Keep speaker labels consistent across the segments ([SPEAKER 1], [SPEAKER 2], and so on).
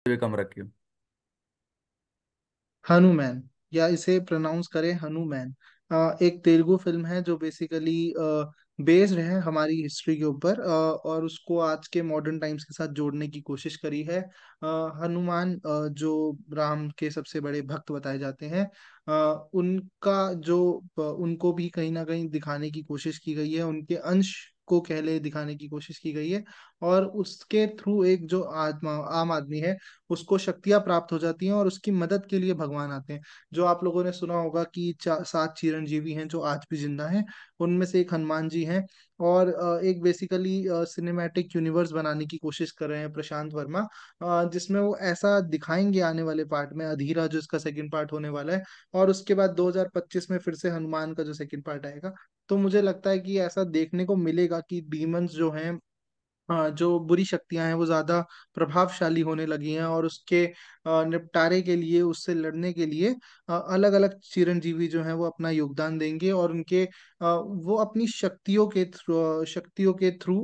[SPEAKER 1] भी कम रखी हूँ।
[SPEAKER 2] हनुमान, या इसे प्रोनाउंस करें हनुमान। एक तेलुगु फिल्म है जो बेसिकली बेस्ड है हमारी हिस्ट्री के ऊपर, और उसको आज के मॉडर्न टाइम्स के साथ जोड़ने की कोशिश करी है। हनुमान जो राम के सबसे बड़े भक्त बताए जाते हैं, उनका जो उनको भी कहीं ना कहीं दिखाने की कोशिश की गई है, उनके अंश को कह ले दिखाने की कोशिश की गई है। और उसके थ्रू एक जो आम आदमी है, उसको शक्तियां प्राप्त हो जाती हैं और उसकी मदद के लिए भगवान आते हैं। जो आप लोगों ने सुना होगा कि 7 चिरंजीवी हैं जो आज भी जिंदा हैं, उनमें से एक हनुमान जी हैं। और एक बेसिकली सिनेमैटिक यूनिवर्स बनाने की कोशिश कर रहे हैं प्रशांत वर्मा, जिसमें वो ऐसा दिखाएंगे आने वाले पार्ट में, अधीरा जो इसका सेकंड पार्ट होने वाला है। और उसके बाद 2025 में फिर से हनुमान का जो सेकंड पार्ट आएगा। तो मुझे लगता है कि ऐसा देखने को मिलेगा कि डीमंस जो हैं, जो बुरी शक्तियां हैं, वो ज्यादा प्रभावशाली होने लगी हैं, और उसके निपटारे के लिए, उससे लड़ने के लिए अलग अलग चिरंजीवी जो हैं वो अपना योगदान देंगे। और उनके वो अपनी शक्तियों के थ्रू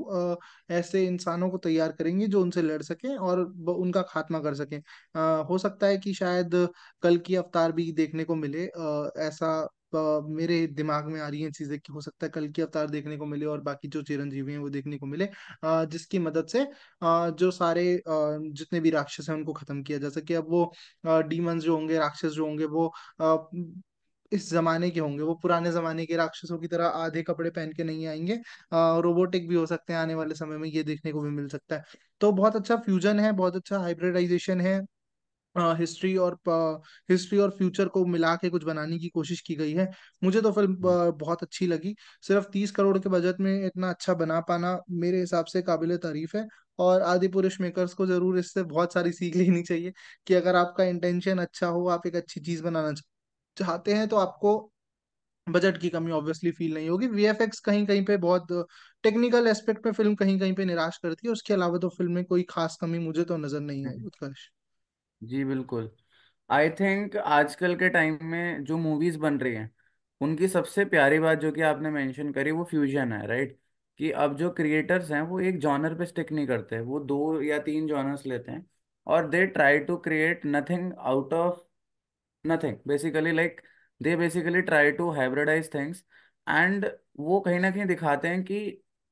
[SPEAKER 2] ऐसे इंसानों को तैयार करेंगे जो उनसे लड़ सकें और उनका खात्मा कर सकें। हो सकता है कि शायद कल की अवतार भी देखने को मिले, ऐसा मेरे दिमाग में आ रही है चीजें कि हो सकता है कल की अवतार देखने को मिले और बाकी जो चिरंजीवी हैं वो देखने को मिले, जिसकी मदद से जो सारे जितने भी राक्षस हैं उनको खत्म किया जा सके। अब वो डीमंस जो होंगे, राक्षस जो होंगे, वो इस जमाने के होंगे, वो पुराने जमाने के राक्षसों की तरह आधे कपड़े पहन के नहीं आएंगे। रोबोटिक भी हो सकते हैं आने वाले समय में, ये देखने को भी मिल सकता है। तो बहुत अच्छा फ्यूजन है, बहुत अच्छा हाइब्रिडाइजेशन है। हिस्ट्री और फ्यूचर को मिला के कुछ बनाने की कोशिश की गई है। मुझे तो फिल्म बहुत अच्छी लगी। सिर्फ 30 करोड़ के बजट में इतना अच्छा बना पाना मेरे हिसाब से काबिले तारीफ है। और आदि पुरुष मेकर्स को जरूर इससे बहुत सारी सीख लेनी चाहिए कि अगर आपका इंटेंशन अच्छा हो, आप एक अच्छी चीज बनाना चाहते हैं, तो आपको बजट की कमी ऑब्वियसली फील नहीं होगी। वीएफएक्स कहीं कहीं पे बहुत, टेक्निकल एस्पेक्ट में फिल्म कहीं कहीं पे निराश करती है, उसके अलावा तो फिल्म में कोई खास कमी मुझे तो नजर नहीं आई,
[SPEAKER 1] हम्म।
[SPEAKER 2] उत्कर्ष।
[SPEAKER 1] जी बिल्कुल। आई थिंक आजकल के टाइम में जो मूवीज बन रही हैं, उनकी सबसे प्यारी बात जो कि आपने मेंशन करी वो फ्यूजन है, राइट। कि अब जो क्रिएटर्स हैं वो एक जॉनर पे स्टिक नहीं करते, वो दो या तीन जॉनर्स लेते हैं और they try to create nothing out of nothing, basically like they basically try to hybridise things. And वो कहीं ना कहीं दिखाते हैं कि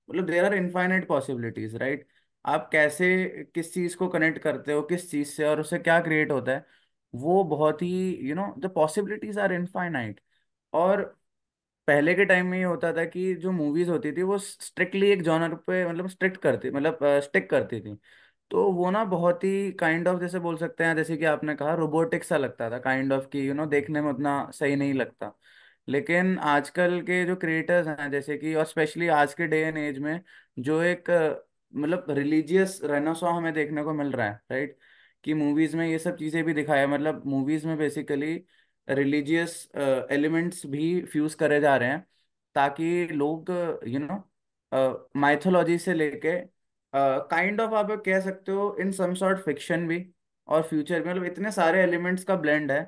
[SPEAKER 1] मतलब there are infinite possibilities, right. आप कैसे किस चीज को कनेक्ट करते हो किस चीज से और उससे क्या क्रिएट होता है, वो बहुत ही द पॉसिबिलिटीज आर इनफाइनाइट। और पहले के टाइम में ये होता था कि जो मूवीज होती थी वो स्ट्रिक्टली एक जॉनर पे मतलब स्ट्रिक्ट करती मतलब स्टिक करती थी। तो वो ना बहुत ही काइंड ऑफ जैसे बोल सकते हैं, जैसे कि आपने कहा रोबोटिक सा लगता था, काइंड ऑफ कि देखने में उतना सही नहीं लगता। लेकिन आजकल के जो क्रिएटर्स हैं जैसे कि, और स्पेशली आज के डे एंड एज में जो एक मतलब रिलीजियस रेनेसां हमें देखने को मिल रहा है, राइट। कि मूवीज में ये सब चीजें भी दिखाया, मतलब मूवीज में बेसिकली रिलीजियस एलिमेंट्स भी फ्यूज करे जा रहे हैं ताकि लोग यू नो माइथोलॉजी से लेके काइंड ऑफ आप कह सकते हो इन सम सॉर्ट फिक्शन भी, और फ्यूचर में मतलब इतने सारे एलिमेंट्स का ब्लेंड है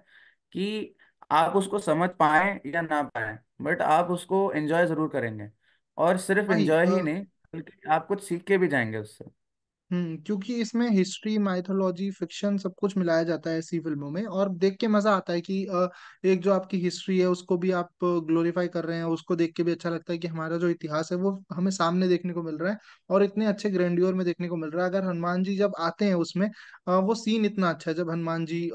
[SPEAKER 1] कि आप उसको समझ पाए या ना पाए बट आप उसको एंजॉय जरूर करेंगे। और सिर्फ
[SPEAKER 2] वही,
[SPEAKER 1] एंजॉय ही नहीं बल्कि आप कुछ सीख के भी जाएंगे उससे।
[SPEAKER 2] क्योंकि इसमें हिस्ट्री, माइथोलॉजी, फिक्शन सब कुछ मिलाया जाता है ऐसी फिल्मों में, और देख के मजा आता है कि एक जो आपकी हिस्ट्री है उसको भी आप ग्लोरीफाई कर रहे हैं, उसको देख के भी अच्छा लगता है कि हमारा जो इतिहास है वो हमें सामने देखने को मिल रहा है, और इतने अच्छे ग्रैंडियोर में देखने को मिल रहा है। अगर हनुमान जी जब आते हैं उसमें, वो सीन इतना अच्छा है, जब हनुमान जी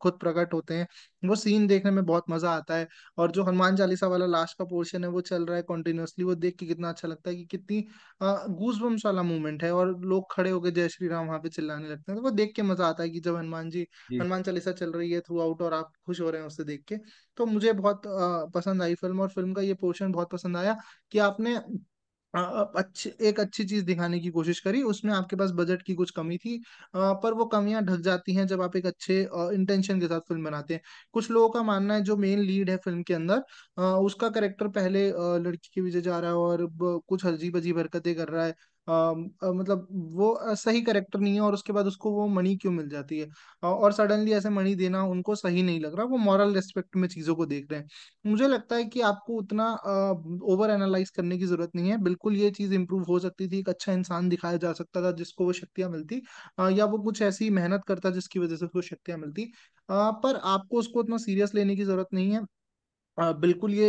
[SPEAKER 2] खुद प्रकट होते हैं, वो सीन देखने में बहुत मजा आता है। और जो हनुमान चालीसा वाला लास्ट का पोर्शन है वो चल रहा है कंटिन्यूअसली, वो देख के कितना अच्छा लगता है कि कितनी गूज बम्स वाला मूवमेंट है, और लोग खड़े होकर जय श्री राम वहां पे चिल्लाने लगते हैं। तो वो देख के मजा आता है कि जब
[SPEAKER 1] जी।
[SPEAKER 2] हनुमान चालीसा चल रही है थ्रू आउट, और आप खुश हो रहे हैं उससे देख के। तो मुझे बहुत पसंद आई फिल्म, और फिल्म का ये पोर्शन बहुत पसंद आया कि आपने एक अच्छी चीज दिखाने की कोशिश करी। उसमें आपके पास बजट की कुछ कमी थी, पर वो कमियां ढक जाती हैं जब आप एक अच्छे इंटेंशन के साथ फिल्म बनाते हैं। कुछ लोगों का मानना है जो मेन लीड है फिल्म के अंदर, उसका करेक्टर पहले लड़की के पीछे जा रहा है और कुछ अजीब अजीब हरकतें कर रहा है, मतलब वो सही करेक्टर नहीं है, और उसके बाद उसको वो मणि क्यों मिल जाती है, और सडनली ऐसे मणि देना उनको सही नहीं लग रहा, वो मॉरल रेस्पेक्ट में चीजों को देख रहे हैं। मुझे लगता है कि आपको उतना ओवर एनालाइज करने की जरूरत नहीं है, बिल्कुल ये चीज इंप्रूव हो सकती थी, एक अच्छा इंसान दिखाया जा सकता था जिसको वो शक्तियां मिलती, या वो कुछ ऐसी मेहनत करता जिसकी वजह से उसको शक्तियां मिलती। पर आपको उसको उतना सीरियस लेने की जरूरत नहीं है। बिल्कुल ये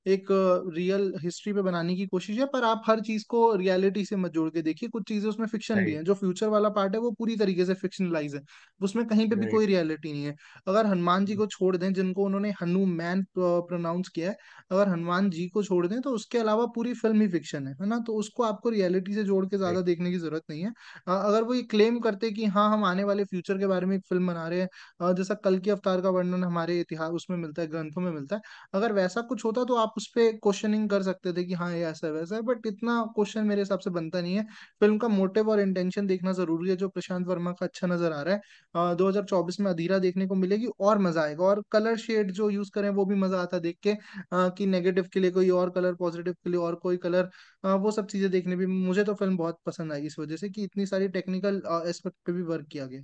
[SPEAKER 2] एक रियल हिस्ट्री पे बनाने की कोशिश है, पर आप हर चीज को रियलिटी से मत जोड़ के देखिए, कुछ चीजें उसमें फिक्शन भी हैं,
[SPEAKER 1] राइट।
[SPEAKER 2] जो फ्यूचर वाला पार्ट है वो पूरी तरीके से फिक्शनलाइज है, उसमें कहीं पे भी कोई
[SPEAKER 1] राइट।
[SPEAKER 2] रियलिटी नहीं है। अगर हनुमान जी को छोड़ दें, जिनको उन्होंने हनुमान प्रोनाउंस किया है, अगर हनुमान जी को छोड़ दें तो उसके अलावा पूरी फिल्म ही फिक्शन है ना, तो उसको आपको रियलिटी से जोड़ के ज्यादा
[SPEAKER 1] राइट।
[SPEAKER 2] देखने की जरूरत नहीं है। अगर वो ये क्लेम करते कि हाँ हम आने वाले फ्यूचर के बारे में एक फिल्म बना रहे हैं, जैसा कल की अवतार का वर्णन हमारे इतिहास उसमें मिलता है, ग्रंथों में मिलता है, अगर वैसा कुछ होता तो आप उस पे क्वेश्चनिंग कर सकते थे कि हाँ ये ऐसा है वैसा है, बट इतना क्वेश्चन मेरे हिसाब से बनता नहीं है। फिल्म का मोटिव और इंटेंशन देखना जरूरी है, जो प्रशांत वर्मा का अच्छा नजर आ रहा है। 2024 में अधीरा देखने को मिलेगी और मजा आएगा, और कलर शेड जो यूज करें वो भी मजा आता है देख के, कि नेगेटिव के लिए कोई और कलर, पॉजिटिव के लिए और कोई कलर, वो सब चीजें देखने भी मुझे तो फिल्म बहुत पसंद आई, इस वजह से कि इतनी सारी टेक्निकल एस्पेक्ट पे भी वर्क किया गया।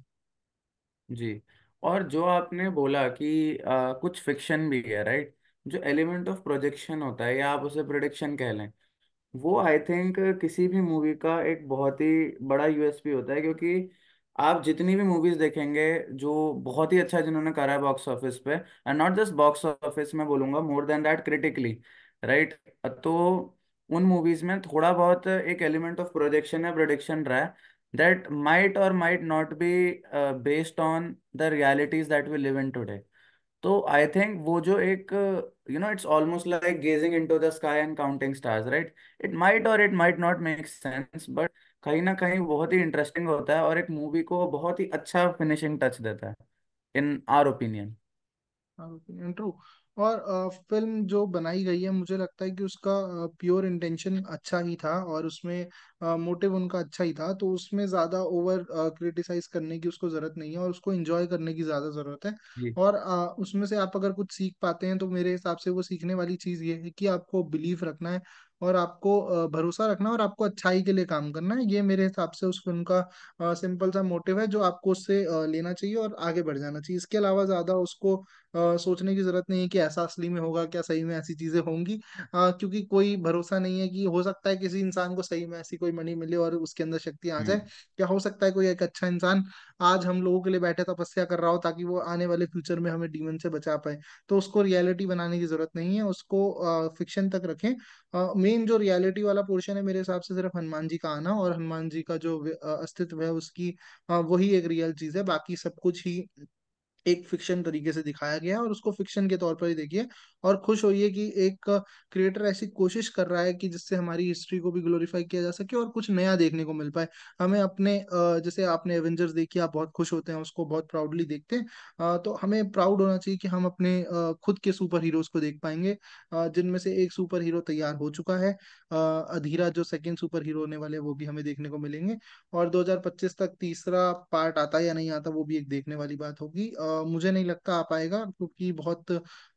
[SPEAKER 1] जी। और जो आपने बोला कि कुछ फिक्शन भी है, राइट, जो एलिमेंट ऑफ प्रोजेक्शन होता है या आप उसे प्रोडिक्शन कह लें, वो आई थिंक किसी भी मूवी का एक बहुत ही बड़ा यूएसपी होता है। क्योंकि आप जितनी भी मूवीज देखेंगे जो बहुत ही अच्छा जिन्होंने करा है बॉक्स ऑफिस पे, and not just box office में बोलूंगा, more than that critically, right, तो उन मूवीज में थोड़ा बहुत एक एलिमेंट ऑफ प्रोजेक्शन या प्रोडिक्शन रहा है, that might or might not be based on the realities that we live in today. तो आई थिंक वो जो एक, it's almost like gazing into the sky and counting stars, right, it might or it might not make sense, but कहीं ना कहीं बहुत ही interesting होता है और एक मूवी को बहुत ही अच्छा फिनिशिंग टच देता है, इन आर ओपिनियन।
[SPEAKER 2] ट्रू। और फिल्म जो बनाई गई है, मुझे लगता है कि उसका प्योर इंटेंशन अच्छा ही था, और उसमें मोटिव उनका अच्छा ही था, तो उसमें ज्यादा ओवर क्रिटिसाइज करने की उसको जरूरत नहीं है, और उसको एंजॉय करने की ज्यादा जरूरत है।
[SPEAKER 1] जी।
[SPEAKER 2] और उसमें से आप अगर कुछ सीख पाते हैं तो मेरे हिसाब से वो सीखने वाली चीज ये है कि आपको बिलीव रखना है, और आपको भरोसा रखना है, और आपको अच्छाई के लिए काम करना है। ये मेरे हिसाब से उस फिल्म का सिंपल सा मोटिव है, जो आपको उससे लेना चाहिए और आगे बढ़ जाना चाहिए। इसके अलावा ज्यादा उसको सोचने की जरूरत नहीं है कि ऐसा असली में होगा क्या, सही में ऐसी चीजें होंगी, क्योंकि कोई भरोसा नहीं है, कि हो सकता है किसी इंसान को सही में ऐसी कोई मणि मिले और उसके अंदर शक्ति आ जाए,
[SPEAKER 1] हम्म।
[SPEAKER 2] क्या हो सकता है कोई एक अच्छा इंसान आज हम लोगों के लिए बैठे तपस्या कर रहा हो ताकि वो आने वाले फ्यूचर में हमें डीमन से बचा पाए। तो उसको रियलिटी बनाने की जरूरत नहीं है, उसको फिक्शन तक रखें। मेन जो रियलिटी वाला पोर्शन है मेरे हिसाब से सिर्फ हनुमान जी का आना और हनुमान जी का जो अस्तित्व है उसकी, वही एक रियल चीज है, बाकी सब कुछ ही एक फिक्शन तरीके से दिखाया गया है, और उसको फिक्शन के तौर पर ही देखिए, और खुश होइए कि एक क्रिएटर ऐसी कोशिश कर रहा है कि जिससे हमारी हिस्ट्री को भी ग्लोरीफाई किया जा सके और कुछ नया देखने को मिल पाए। हमें अपने जैसे आपने एवेंजर्स देखी, आप बहुत खुश होते हैं, उसको बहुत प्राउडली देखते हैं, तो हमें प्राउड होना चाहिए कि हम अपने खुद के सुपर हीरोज को देख पाएंगे, जिनमें से एक सुपर हीरो तैयार हो चुका है, अधीरा जो सेकंड सुपर हीरो होने वाले हैं, वो भी हमें देखने को मिलेंगे, और 2025 तक तीसरा पार्ट आता है या नहीं आता वो भी एक देखने वाली बात होगी। मुझे नहीं लगता आ पाएगा, क्योंकि बहुत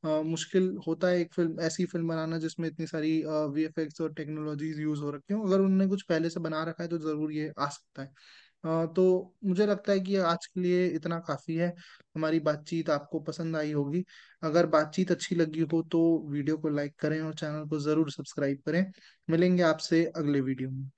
[SPEAKER 2] मुश्किल होता है एक फिल्म, ऐसी फिल्म बनाना जिसमें इतनी सारी वीएफएक्स और टेक्नोलॉजीज यूज हो रखी हो। अगर उन्होंने कुछ पहले से बना रखा है तो जरूर ये आ सकता है। तो मुझे लगता है कि आज के लिए इतना काफी है। हमारी बातचीत आपको पसंद आई होगी। अगर बातचीत अच्छी लगी हो तो वीडियो को लाइक करें और चैनल को जरूर सब्सक्राइब करें। मिलेंगे आपसे अगले वीडियो में।